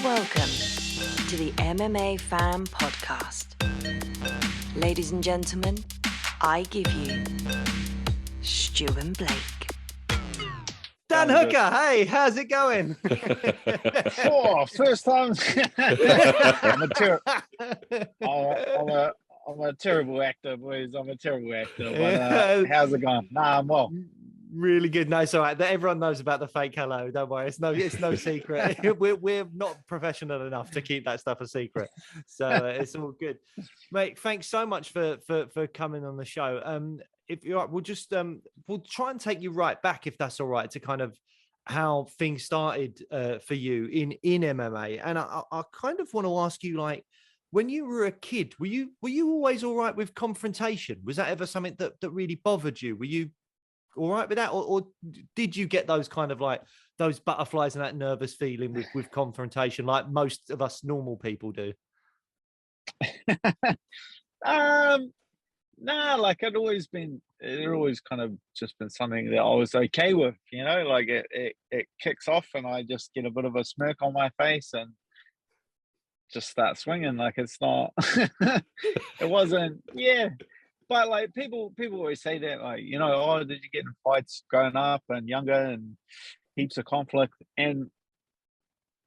Welcome to the MMA Fan Podcast. Ladies and gentlemen, I give you Stu and Blake. Dan Hooker, hey, how's it going? First time. I'm a terrible actor, boys. I'm a terrible actor. But how's it going? Nah, I'm well. Really good. No, it's all right. Everyone knows about the fake hello. Don't worry. It's no secret. We're not professional enough to keep that stuff a secret. So it's all good. Mate, thanks so much for coming on the show. If you're right, we'll try and take you right back, if that's all right, to kind of how things started for you in MMA. And I kind of want to ask you, like, when you were a kid, were you always all right with confrontation? Was that ever something that really bothered you? Were you all right with that, or did you get those kind of like those butterflies and that nervous feeling with confrontation, like most of us normal people do? Nah, like it always kind of just been something that I was okay with, you know, like it kicks off and I just get a bit of a smirk on my face and just start swinging. Like it's not, it wasn't, yeah. But like people always say that, like, you know, oh, did you get in fights growing up and younger and heaps of conflict? And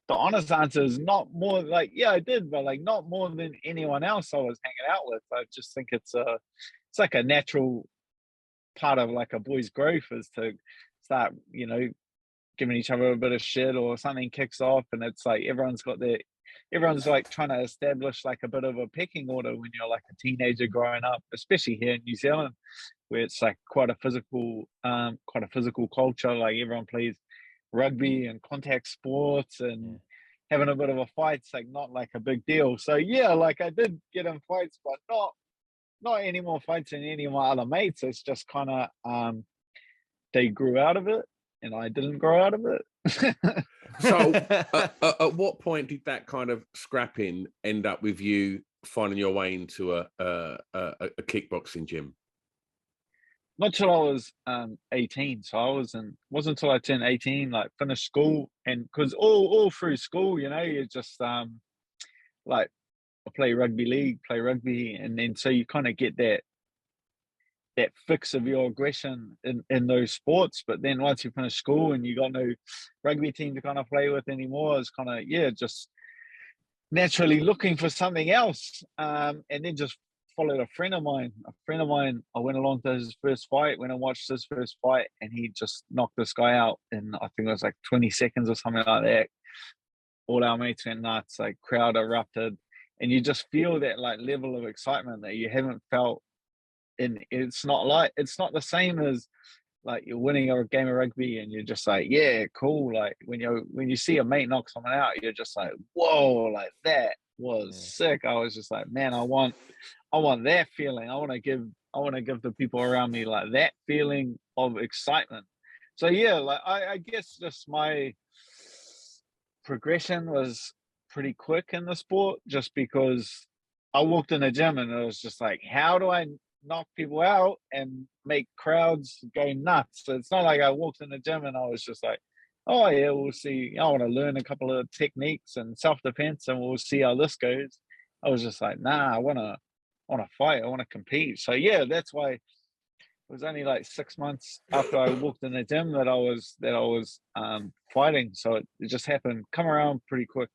the honest answer is not more. Like, yeah, I did, but like not more than anyone else I was hanging out with. I just think it's like a natural part of like a boy's growth is to start, you know, giving each other a bit of shit or something kicks off, and it's like everyone's like trying to establish like a bit of a pecking order when you're like a teenager growing up, especially here in New Zealand, where it's like quite a physical culture. Like everyone plays rugby and contact sports, and having a bit of a fight's like not like a big deal. So yeah, like I did get in fights, but not any more fights than any of my other mates. It's just kind of they grew out of it and I didn't grow out of it. So at what point did that kind of scrapping end up with you finding your way into a kickboxing gym? Not till I was 18. So I wasn't until I turned 18, like finished school, and because all through school, you know, you just like I play rugby league, play rugby, and then so you kind of get that fix of your aggression in those sports. But then once you finish school and you got no rugby team to kind of play with anymore, it's kind of just naturally looking for something else. And then just followed a friend of mine. I went along to his first fight, went and watched his first fight, and he just knocked this guy out in, I think it was like 20 seconds or something like that. All our mates went nuts, like crowd erupted, and you just feel that like level of excitement that you haven't felt. And it's not the same as like you're winning a game of rugby and you're just like, yeah, cool. Like when you see a mate knock someone out, you're just like, whoa, like that was sick. I was just like, man, I want that feeling. I want to give the people around me like that feeling of excitement. So yeah, like I guess just my progression was pretty quick in the sport, just because I walked in the gym and it was just like, how do I knock people out and make crowds go nuts? So it's not like I walked in the gym and I was just like, oh yeah, we'll see. I want to learn a couple of techniques and self-defense and we'll see how this goes. I was just like, nah, I want to fight. I want to compete. So yeah, that's why it was only like 6 months after I walked in the gym that I was fighting. So it just happened, come around pretty quick.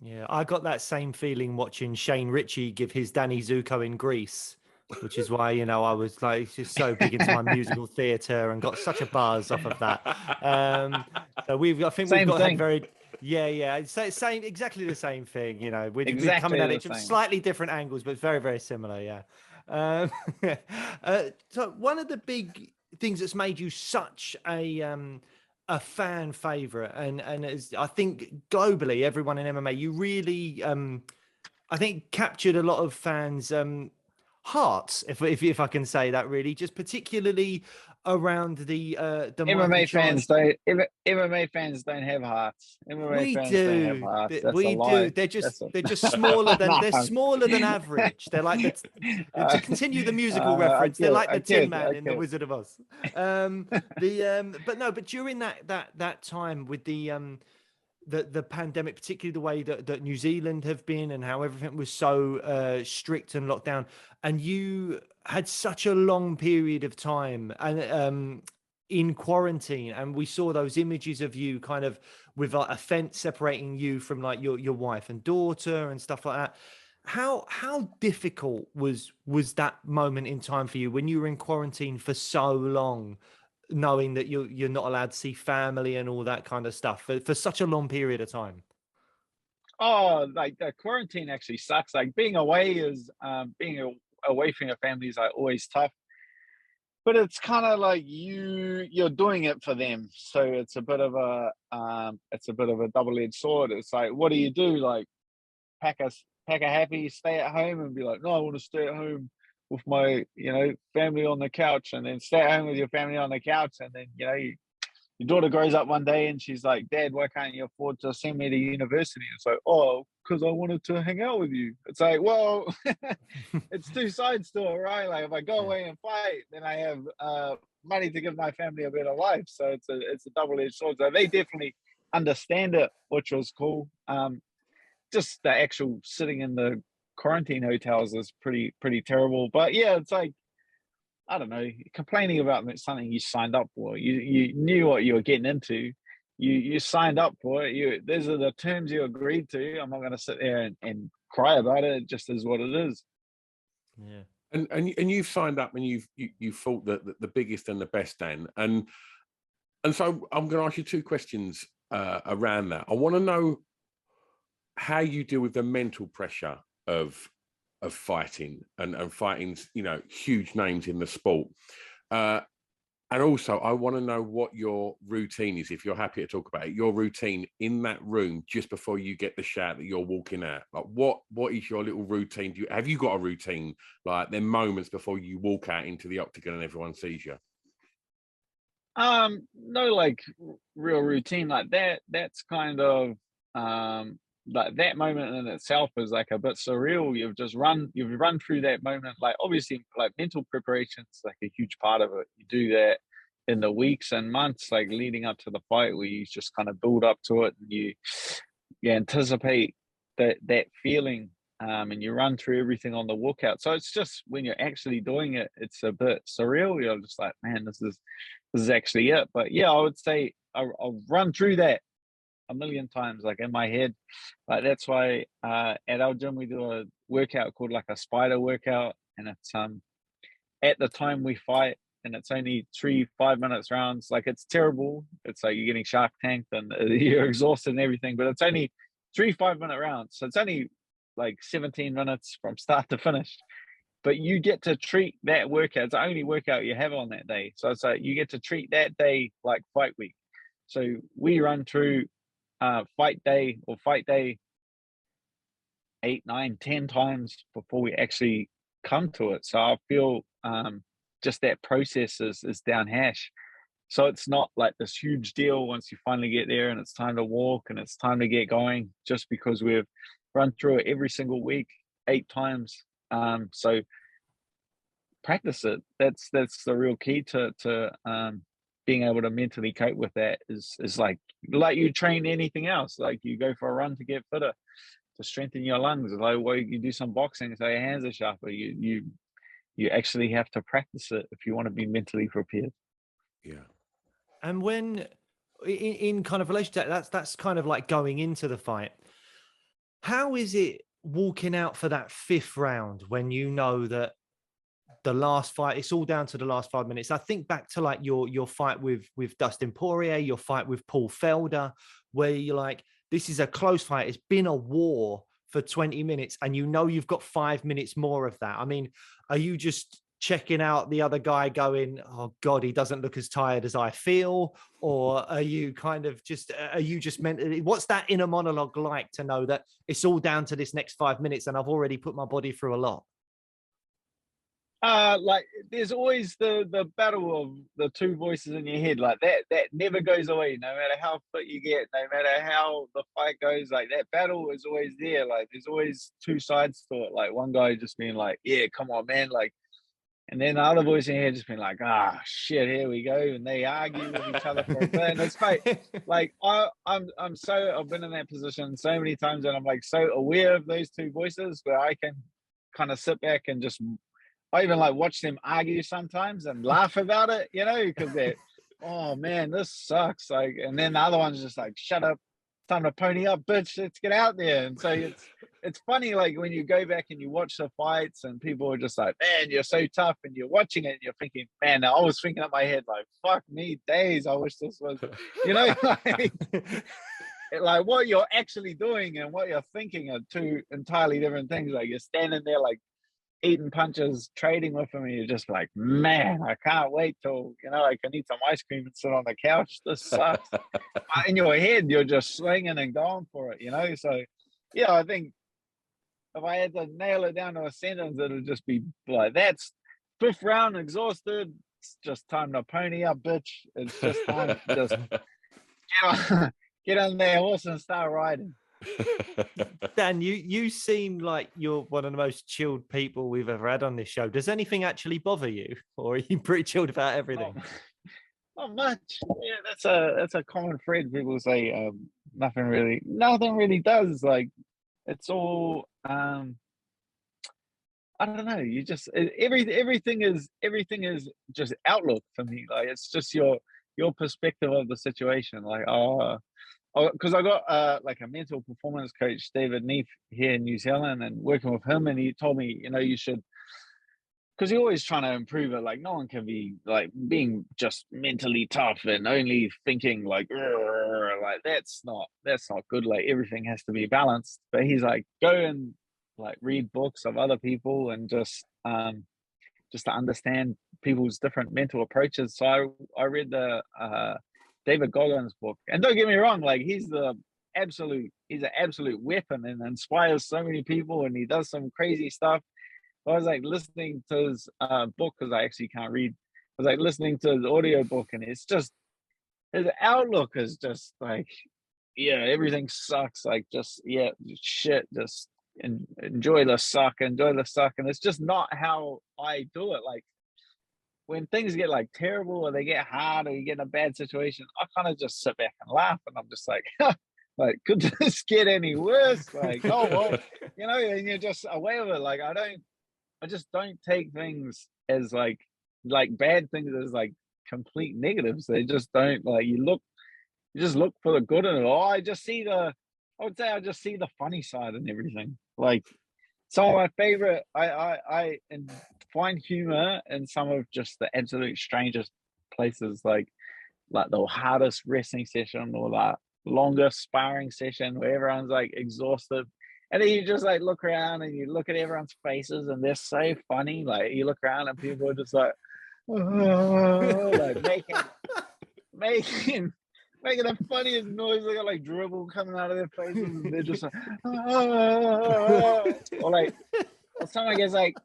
Yeah, I got that same feeling watching Shane Ritchie give his Danny Zuko in Greece, which is why, you know, I was like just so big into my musical theatre and got such a buzz off of that. So we've got very, same, exactly the same thing. You know, we're coming at it from slightly different angles, but very, very similar. Yeah. So one of the big things that's made you such a fan favorite, and as I think globally, everyone in MMA, you really, I think, captured a lot of fans' hearts, if I can say that, really, just particularly around the MMA fans don't have hearts. We do. They're just smaller than they're smaller than average. They're like to continue the musical reference. They're like the Tin Man in the Wizard of Oz. But during that time with the the pandemic, particularly the way that New Zealand have been and how everything was so strict and locked down, and you had such a long period of time and in quarantine, and we saw those images of you kind of with like, a fence separating you from like your wife and daughter and stuff like that. How difficult was that moment in time for you when you were in quarantine for so long, knowing that you're not allowed to see family and all that kind of stuff for such a long period of time? Oh, like the quarantine actually sucks. Like being away is away from your family is like always tough. But it's kind of like you're doing it for them, so it's a bit of a double-edged sword. It's like, what do you do? Like pack a happy, stay at home, and be like, no, I want to stay at home with my family on the couch, and then stay at home with your family on the couch, and then your daughter grows up one day and she's like, Dad, why can't you afford to send me to university? It's like, oh, because I wanted to hang out with you. It's like, well, it's two sides to it, right? Like if I go Yeah. away and fight, then I have money to give my family a better life. So it's a double-edged sword. So they definitely understand it, which was cool. Just the actual sitting in the quarantine hotels is pretty terrible. But yeah, it's like, I don't know, complaining about something you signed up for. You knew what you were getting into. You signed up for it. Those are the terms you agreed to. I'm not going to sit there and cry about it. It just is what it is. Yeah. And you've signed up and you fought the biggest and the best, Dan. And so I'm going to ask you two questions around that. I want to know how you deal with the mental pressure of fighting and fighting, huge names in the sport. And also, I want to know what your routine is, if you're happy to talk about it, your routine in that room just before you get the shout that you're walking out. Like, what is your little routine? Have you got a routine, like the moments before you walk out into the octagon and everyone sees you? No, like real routine like that. That's kind of like that moment in itself is like a bit surreal. You've run through that moment. Like obviously, like mental preparation is like a huge part of it. You do that in the weeks and months like leading up to the fight, where you just kind of build up to it and you anticipate that feeling. And you run through everything on the walkout. So it's just when you're actually doing it, it's a bit surreal. You're just like, man, this is actually it. But yeah, I would say I'll run through that a million times, like in my head. Like that's why at our gym we do a workout called like a spider workout, and it's at the time we fight, and it's only 3 5 minutes rounds. Like it's terrible. It's like you're getting shark tanked and you're exhausted and everything, but it's only 3 5 minute rounds, so it's only like 17 minutes from start to finish. But you get to treat that workout, it's the only workout you have on that day. So it's like you get to treat that day like fight week. So we run through fight day 8, 9, 10 times before we actually come to it. So I feel just that process is down hash. So it's not like this huge deal once you finally get there and it's time to walk and it's time to get going, just because we've run through it every single week 8 times. So practice it. That's the real key to being able to mentally cope with that is like you train anything else. Like you go for a run to get fitter, to strengthen your lungs. Like well, you do some boxing so your hands are sharper. You actually have to practice it if you want to be mentally prepared. Yeah. And when in kind of relation to that, that's kind of like going into the fight. How is it walking out for that 5th round when you know that the last fight, it's all down to the last 5 minutes? I think back to like your fight with Dustin Poirier, your fight with Paul Felder, where you're like, this is a close fight. It's been a war for 20 minutes and you know you've got 5 minutes more of that. I mean, are you just checking out the other guy going, oh God, he doesn't look as tired as I feel? Or are you kind of just, mentally, what's that inner monologue like to know that it's all down to this next 5 minutes and I've already put my body through a lot? Like there's always the battle of the two voices in your head, like that never goes away, no matter how fit you get, no matter how the fight goes. Like that battle is always there. Like there's always two sides to it. Like one guy just being like, yeah, come on man, like, And then the other voice in your head just being like, ah, shit, here we go. And they argue with each other for a bit. And it's like I've been in that position so many times, and I'm like so aware of those two voices where I can kind of sit back and just, I even like watch them argue sometimes and laugh about it, you know, because they're, oh man, this sucks. Like, and then the other one's just like, shut up, time to pony up, bitch, let's get out there. And so it's funny, like when you go back and you watch the fights and people are just like, man, you're so tough, and you're watching it and you're thinking, man, I was thinking in my head, like, fuck me days, I wish this was, you know, like what you're actually doing and what you're thinking are two entirely different things. Like you're standing there like eating punches, trading with him, and you're just like, man, I can't wait till, you know, I can eat some ice cream and sit on the couch. This sucks. But in your head, you're just swinging and going for it, you know? So, yeah, I think if I had to nail it down to a sentence, it'll just be like, that's fifth round, exhausted. It's just time to pony up, bitch. It's just time to just get on their horse and start riding. Dan, you seem like you're one of the most chilled people we've ever had on this show. Does anything actually bother you, or are you pretty chilled about everything? Not much. Yeah, that's a common thread. People say nothing really does. Like it's all I don't know. You just everything is just outlook for me. Like it's just your perspective of the situation. Like because I got like a mental performance coach, David Neef, here in New Zealand, and working with him, and he told me, you know, you should, because you're always trying to improve it. Like no one can be like being just mentally tough and only thinking like that's not good. Like everything has to be balanced. But he's like, go and like read books of other people and just to understand people's different mental approaches. So I read the David Goggins book, and don't get me wrong, like he's an absolute weapon and inspires so many people, and he does some crazy stuff. I was like listening to his book, because I actually can't read. I was like listening to his audio book, and it's just, his outlook is just like, yeah, everything sucks. Like just, yeah, shit, just enjoy the suck. And it's just not how I do it. Like when things get like terrible or they get hard or you get in a bad situation, I kind of just sit back and laugh, and I'm just like, like, could this get any worse? Like, oh well, you know, and you're just away with it. Like I just don't take things as like bad things as like complete negatives. They just don't, like, you just look for the good in it. Oh, I just see I would say I just see the funny side and everything. Like some of my favorite, I find humor in some of just the absolute strangest places, like the hardest wrestling session or the longest sparring session where everyone's like exhausted. And then you just like look around and you look at everyone's faces and they're so funny. Like you look around and people are just like, oh, like making the funniest noise. They got like dribble coming out of their faces, and they're just like, or like, or someone gets like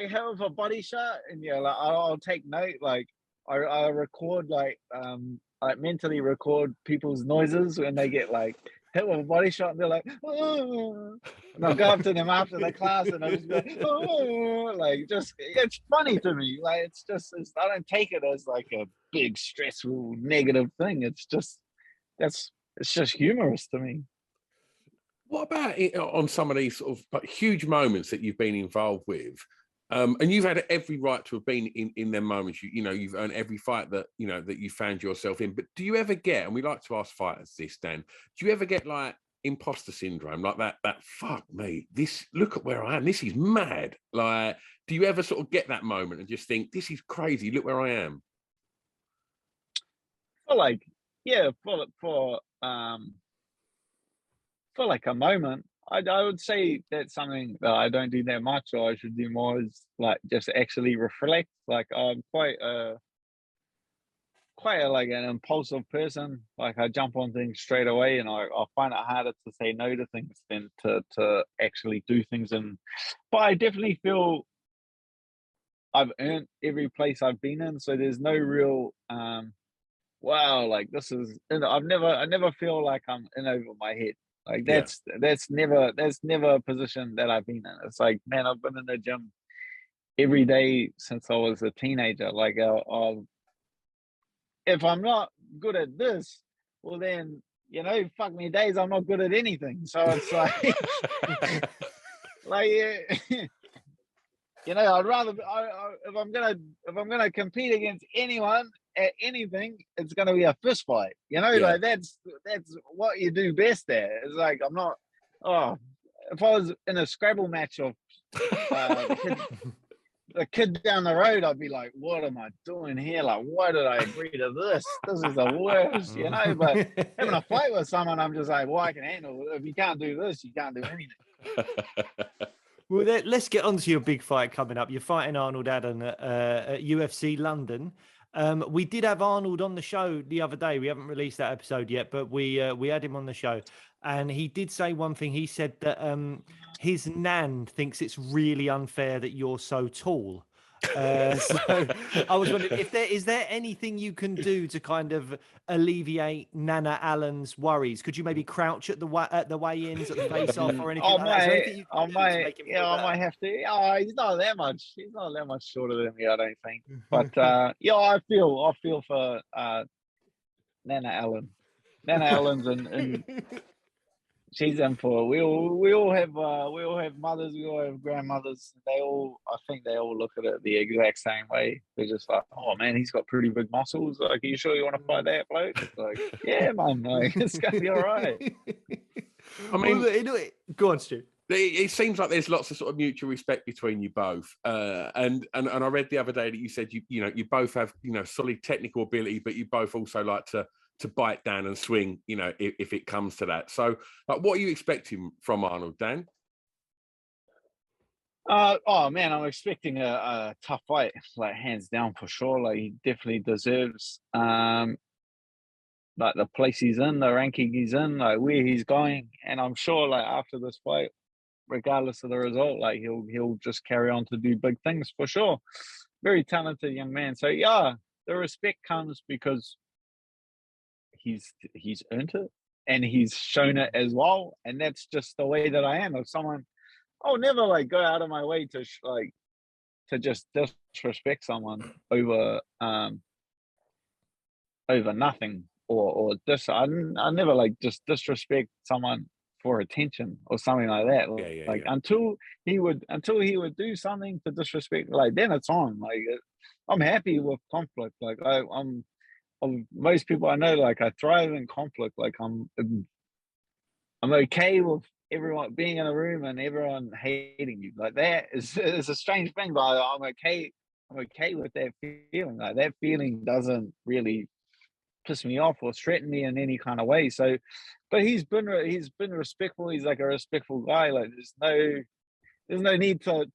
hell of a body shot, and yeah, like I'll take note. Like I record like mentally record people's noises when they get like hit with a body shot, and they're like, oh. And I'll go up to them after the class, and I'll just be like, oh, like just, it's funny to me. Like it's I don't take it as like a big stressful negative thing. It's just humorous to me. What about it on some of these sort of like huge moments that you've been involved with? And you've had every right to have been in them moments. You know, you've earned every fight that, you know, that you found yourself in. But do you ever get, and we like to ask fighters this, Dan, do you ever get like imposter syndrome, like that fuck me, this, look at where I am, this is mad? Like, do you ever sort of get that moment and just think, this is crazy, look where I am? For like, yeah, for like a moment, I would say that's something that I don't do that much, or I should do more, is like just actually reflect. Like I'm quite a like an impulsive person. Like I jump on things straight away, and I find it harder to say no to things than to actually do things. But I definitely feel I've earned every place I've been in, so there's no real wow, like this is, I never feel like I'm in over my head. Like that's never a position that I've been in. It's like, man, I've been in the gym every day since I was a teenager. Like, if I'm not good at this, well then, fuck me days, I'm not good at anything. So it's like, like, I'd rather, if I'm gonna compete against anyone at anything, it's gonna be a fist fight. Like that's what you do best at. It's like I'm not. Oh, if I was in a Scrabble match of the kid down the road, I'd be like, what am I doing here? Like, why did I agree to this? This is the worst, But having a fight with someone, I'm just like, well, I can handle it. If you can't do this, you can't do anything. Well, let's get on to your big fight coming up. You're fighting Arnold Adden at UFC London. We did have Arnold on the show the other day. We haven't released that episode yet, but we had him on the show. And he did say one thing. He said that his nan thinks it's really unfair that you're so tall. So I was wondering if is there anything you can do to kind of alleviate Nana Allen's worries? Could you maybe crouch at the weigh-ins, at the face-off, or anything like that? Is there anything you can do to make him feel better? I might have to. Oh, he's not that much. He's not that much shorter than me, I don't think. But yeah, I feel for Nana Allen. Nana Allen's and she's in for it. We all have mothers, we all have grandmothers. I think they all look at it the exact same way. They're just like, oh man, he's got pretty big muscles. Like, are you sure you want to fight that bloke? Like, yeah, man, like, it's gonna be all right. I mean, go on, Stu. It seems like there's lots of sort of mutual respect between you both. And I read the other day that you said you both have solid technical ability, but you both also like to bite down and swing, if it comes to that. So, like, what are you expecting from Arnold, Dan? Oh man, I'm expecting a tough fight, like hands down for sure. Like, he definitely deserves like the place he's in, the ranking he's in, like where he's going. And I'm sure, like, after this fight, regardless of the result, like he'll just carry on to do big things for sure. Very talented young man. So yeah, the respect comes because he's earned it and he's shown it as well. And that's just the way that I am. If someone, I'll never like go out of my way to just disrespect someone over nothing or this. I never like just disrespect someone for attention or something like that. Like until he would do something to disrespect, like then it's on. Like, I'm happy with conflict. Like I'm most people I know, like, I thrive in conflict. Like, I'm okay with everyone being in a room and everyone hating you. Like, that is a strange thing, but I'm okay with that feeling. Like, that feeling doesn't really piss me off or threaten me in any kind of way. So, but he's been respectful. He's like a respectful guy. Like, there's no need to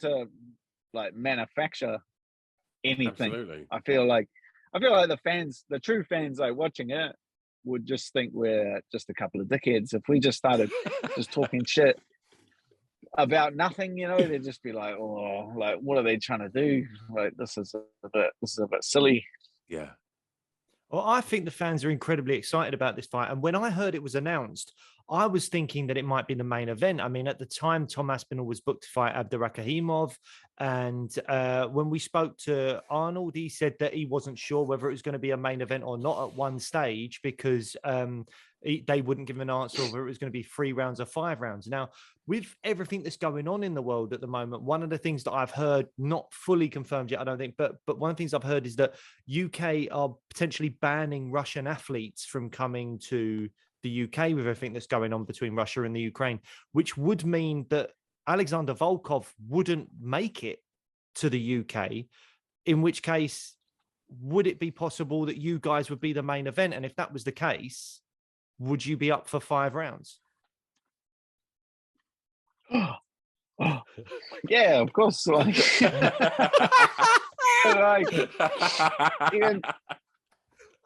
like manufacture anything. Absolutely. I feel like the true fans, like, watching it would just think we're just a couple of dickheads. If we just started just talking shit about nothing, they'd just be like, oh, like, what are they trying to do? Like, this is a bit silly. Yeah. Well, I think the fans are incredibly excited about this fight. And when I heard it was announced, I was thinking that it might be the main event. I mean, at the time, Tom Aspinall was booked to fight Abdurakhimov. And when we spoke to Arnold, he said that he wasn't sure whether it was going to be a main event or not at one stage because they wouldn't give him an answer whether it was going to be 3 rounds or 5 rounds. Now, with everything that's going on in the world at the moment, one of the things that I've heard, not fully confirmed yet, I don't think, but one of the things I've heard is that UK are potentially banning Russian athletes from coming to the UK with everything that's going on between Russia and the Ukraine, which would mean that Alexander Volkov wouldn't make it to the UK, in which case, would it be possible that you guys would be the main event? And if that was the case, would you be up for 5 rounds? Yeah, of course. Like, even,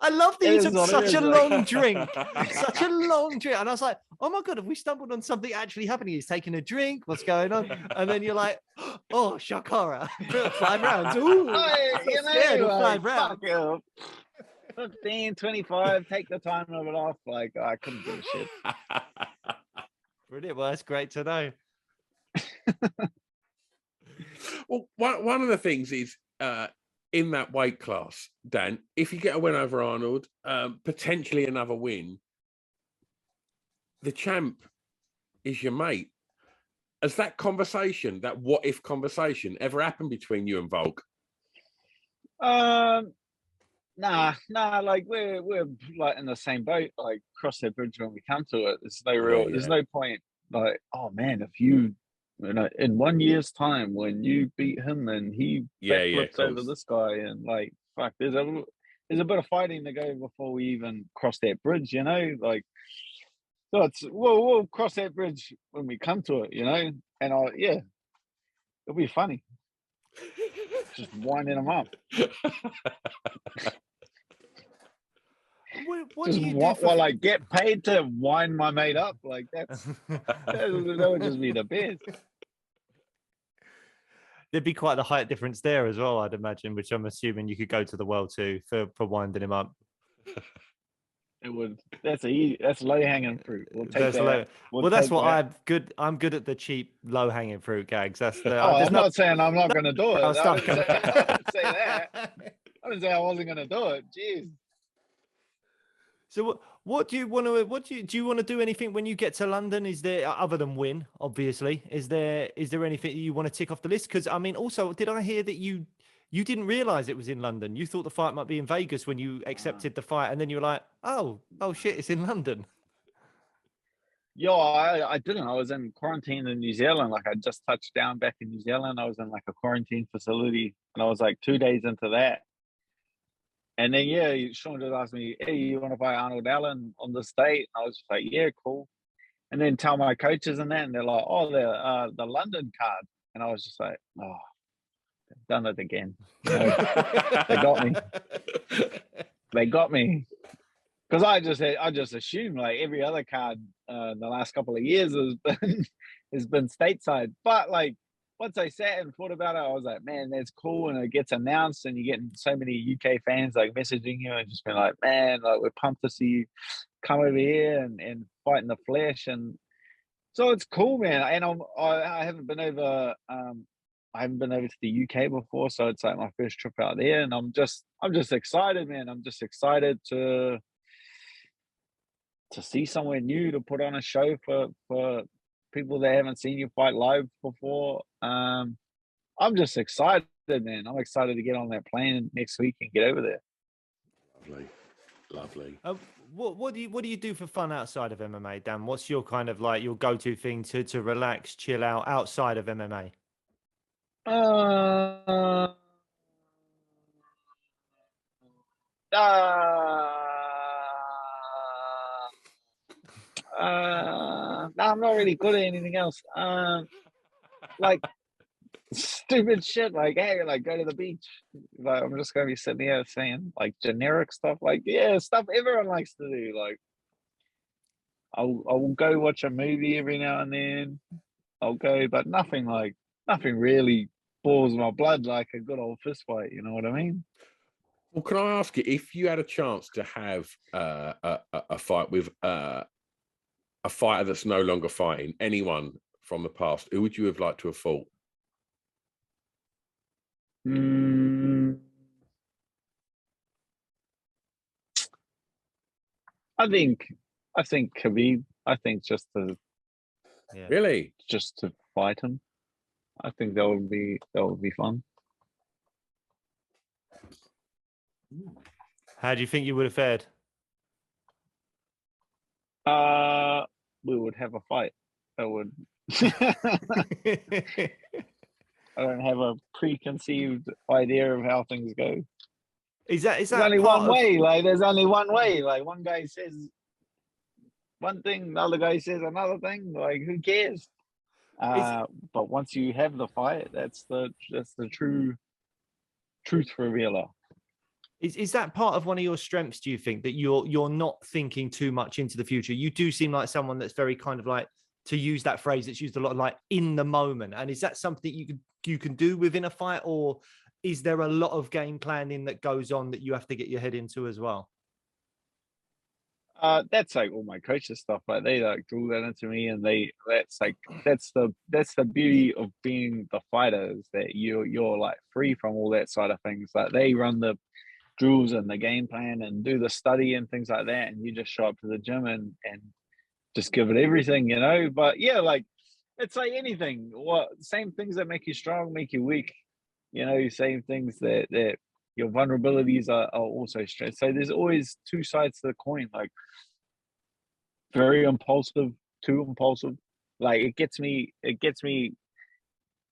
I love that you took such a long drink, such a long drink. And I was like, oh my God, have we stumbled on something actually happening? He's taking a drink. What's going on? And then you're like, oh, Shakara, 5 rounds. Ooh, like, 5 rounds. 15, 25, take the time of it off. Like, I couldn't give a shit. Brilliant. Well, that's great to know. Well, one of the things is in that weight class, Dan, if you get a win over Arnold, potentially another win, the champ is your mate. Has that conversation, that what if conversation, ever happened between you and Volk? Nah, like we're like in the same boat, like cross that bridge when we come to it. There's no point like, oh man, if you know, in 1 year's time when you beat him and he backflips over this guy and like fuck, there's a bit of fighting to go before we even cross that bridge, you know? Like so we'll cross that bridge when we come to it, you know? And it'll be funny. Just winding them up. What just do you do while I get paid to wind my mate up, like that would just be the best. There'd be quite the height difference there as well, I'd imagine, which I'm assuming you could go to the well to for winding him up. It would. That's low hanging fruit. We'll take that. That's what I'm good. I'm good at the cheap low hanging fruit gags. That's the. I'm not saying I'm not going to do it. I didn't say that. I didn't say I wasn't going to do it. Jeez. So what do you want to? Do you want to do anything when you get to London? Is there, other than win, obviously, is there anything you want to tick off the list? Because I mean, also, did I hear that you didn't realize it was in London? You thought the fight might be in Vegas when you accepted the fight, and then you were like, oh shit, it's in London. Yo, I didn't. I was in quarantine in New Zealand. Like I just touched down back in New Zealand. I was in like a quarantine facility, and I was like 2 days into that. And then Sean just asked me, "Hey, you want to fight Arnold Allen on this date?" And I was just like, "Yeah, cool." And then tell my coaches and that, and they're like, "Oh, the London card." And I was just like, "Oh, they've done it again." You know, they got me. They got me. Because I just assumed like every other card the last couple of years has been stateside. But like once I sat and thought about it, I was like, man, that's cool. And it gets announced and you're getting so many UK fans like messaging you and just being like, man, like we're pumped to see you come over here and fight in the flesh. And so it's cool, man. And I haven't been over to the UK before, so it's like my first trip out there, and I'm just excited, man. I'm just excited to see somewhere new, to put on a show for people that haven't seen you fight live before. I'm just excited, man. I'm excited to get on that plane next week and get over there. Lovely. What do you do for fun outside of MMA, Dan? What's your kind of like your go-to thing to relax, chill out outside of MMA? No, I'm not really good at anything else. Like stupid shit, like hey, like go to the beach. Like I'm just gonna be sitting here saying like generic stuff, like stuff everyone likes to do. Like I'll go watch a movie every now and then. I'll go, but nothing really boils my blood like a good old fist fight. You know what I mean? Well, can I ask you, if you had a chance to have a fight with a fighter that's no longer fighting, anyone from the past, who would you have liked to have fought? I think Khabib. I think just to fight him. I think that would be fun. How do you think you would have fared? We would have a fight. I would. I don't have a preconceived idea of how things go. Is that there's only one way? Like there's only one way. Like one guy says one thing, the other guy says another thing. Like who cares? But once you have the fight, that's the truth revealer. Is that part of one of your strengths, do you think, that you're not thinking too much into the future? You do seem like someone that's very kind of like, to use that phrase that's used a lot, like in the moment. And is that something you can do within a fight, or is there a lot of game planning that goes on that you have to get your head into as well? That's like all my coaches stuff. Like they like drill that into me, and that's the beauty of being the fighter, is that you're like free from all that side of things. Like they run the drills and the game plan and do the study and things like that, and you just show up to the gym and just give it everything, you know. But yeah, like it's like anything. What same things that make you strong make you weak, you know. Same things that your vulnerabilities are also strengths. So there's always two sides to the coin. Like very impulsive, too impulsive. Like it gets me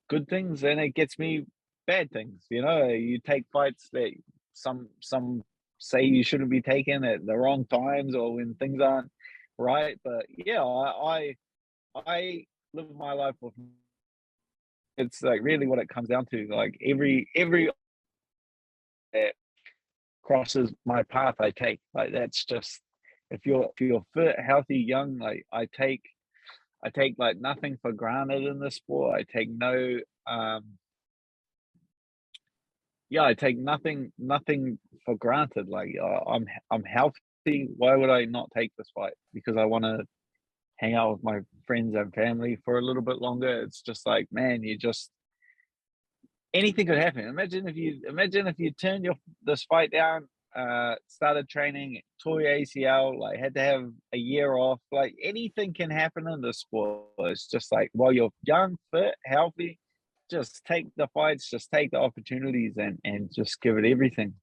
good things and it gets me bad things. You know, you take fights that some say you shouldn't be taken at the wrong times or when things aren't right. But yeah, I live my life with, it's like really what it comes down to. Like every that crosses my path, I take. Like that's just, if you're fit, healthy, young, like I take like nothing for granted in this sport. I take no I take nothing for granted. Like I'm healthy. Why would I not take this fight? Because I want to hang out with my friends and family for a little bit longer. It's just like, man, you just, anything could happen. Imagine if you turned this fight down, started training, tore your ACL, like had to have a year off. Like anything can happen in this sport. It's just like, while you're young, fit, healthy, just take the fights, just take the opportunities, and just give it everything.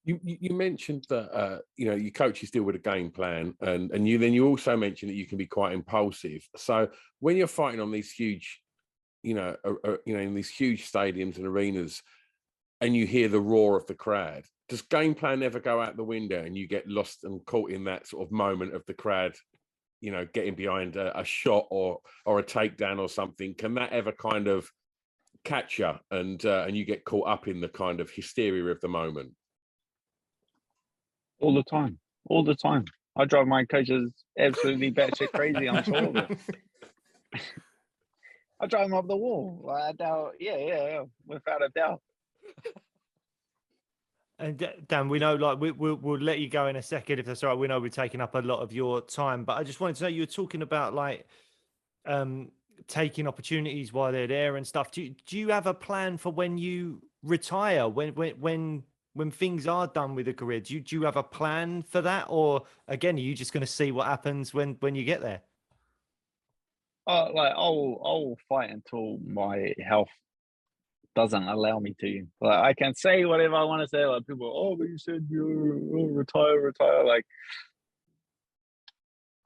You mentioned that you know, your coaches deal with a game plan, and you also mentioned that you can be quite impulsive. So when you're fighting on these huge, you know, in these huge stadiums and arenas, and you hear the roar of the crowd, does game plan ever go out the window and you get lost and caught in that sort of moment of the crowd, you know, getting behind a shot or a takedown or something? Can that ever kind of catch you and you get caught up in the kind of hysteria of the moment? All the time. All the time. I drive my coaches absolutely batshit crazy, I'm sure of it. I drive them up the wall. Like, I doubt, yeah, without a doubt. And Dan, we know, like we'll let you go in a second if that's all right. We know we're taking up a lot of your time, but I just wanted to know, you were talking about like taking opportunities while they're there and stuff. Do you have a plan for when you retire? When things are done with a career, do you have a plan for that, or again, are you just going to see what happens when you get there? Like I'll fight until my health doesn't allow me to. Like I can say whatever I want to say. Like people, oh, but you said you retire. Like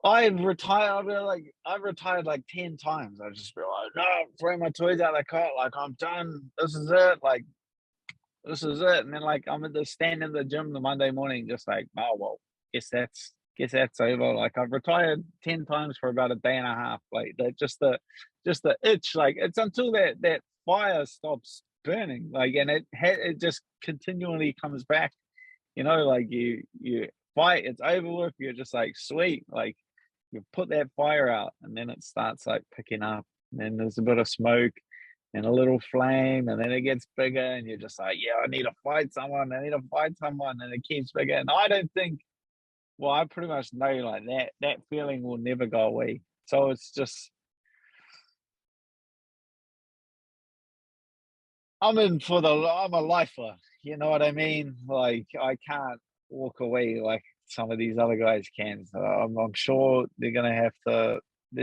I've retired like 10 times. I just be like, no, throw my toys out of the cart. Like I'm done. This is it. Like this is it. And then like I'm at the stand in the gym the Monday morning, just like, oh well, guess that's over. Like I've retired 10 times for about a day and a half. Like that, just the itch. Like it's until that fire stops burning. Like, and it just continually comes back. You know, like you fight, it's over with. You're just like, sweet. Like you put that fire out, and then it starts like picking up. And then there's a bit of smoke and a little flame, and then it gets bigger, and you're just like, yeah, I need to fight someone. And it keeps bigger. And I don't think, well, I pretty much know like that feeling will never go away. So it's just, I'm a lifer. You know what I mean? Like I can't walk away like some of these other guys can. So I'm sure they're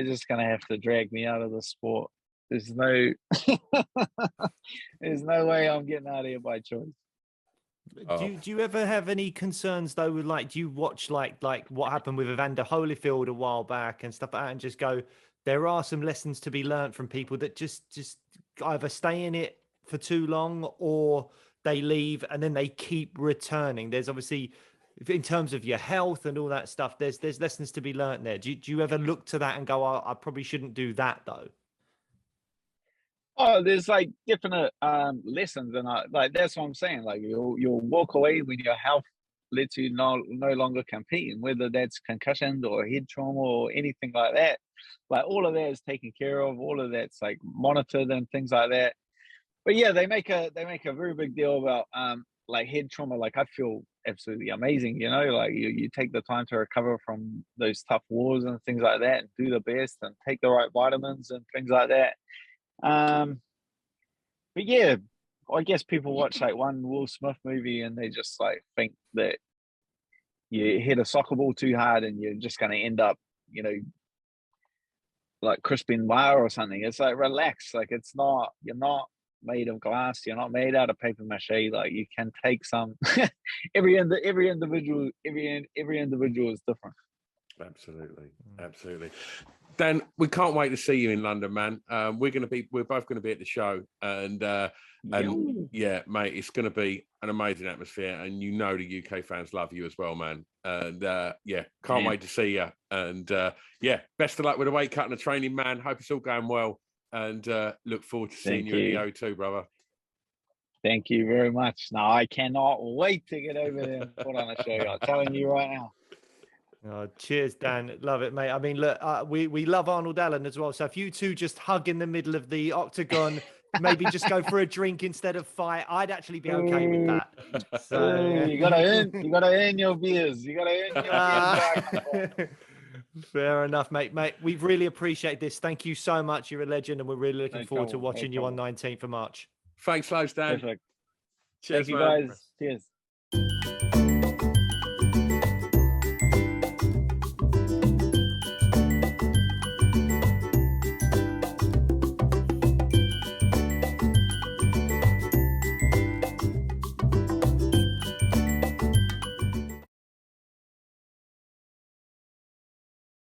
just gonna have to drag me out of the sport. There's no there's no way I'm getting out of here by choice. Do you ever have any concerns though with, like, do you watch like what happened with Evander Holyfield a while back and stuff like that, and just go, there are some lessons to be learned from people that just either stay in it for too long or they leave and then they keep returning? There's obviously, in terms of your health and all that stuff, there's lessons to be learned there. Do you ever look to that and go, I probably shouldn't do that though? Oh, there's like different lessons, and like that's what I'm saying. Like you'll walk away when your health lets you no longer compete, and whether that's concussions or head trauma or anything like that. Like all of that is taken care of. All of that's like monitored and things like that. But yeah, they make a very big deal about like head trauma, like I feel absolutely amazing, you know, like you take the time to recover from those tough wars and things like that and do the best and take the right vitamins and things like that. But yeah, I guess people watch like one Will Smith movie and they just like think that you hit a soccer ball too hard and you're just going to end up, you know, like Chris Benoit or something. It's like, relax. Like, it's not, you're not made of glass. You're not made out of paper mache. Like, you can take some, every individual is different. Absolutely. Absolutely. Dan, we can't wait to see you in London, man. We're both going to be at the show, and yeah, mate, it's going to be an amazing atmosphere, and you know the UK fans love you as well, man. And yeah, can't wait to see you. And yeah, best of luck with the weight cut and the training, man. Hope it's all going well, and look forward to seeing you at the O2, brother. Thank you very much. No, I cannot wait to get over there and put on a show. I'm telling you right now. Oh, cheers, Dan. Love it, mate. I mean, look, we love Arnold Allen as well. So if you two just hug in the middle of the octagon, maybe just go for a drink instead of fight, I'd actually be okay with that. So you gotta earn your beers. You gotta earn your beers. Fair enough, mate. We really appreciate this. Thank you so much. You're a legend, and we're really looking forward to watching you on 19th of March. Thanks, loads, Dan. Perfect. Cheers, Thank you, man. guys. Cheers.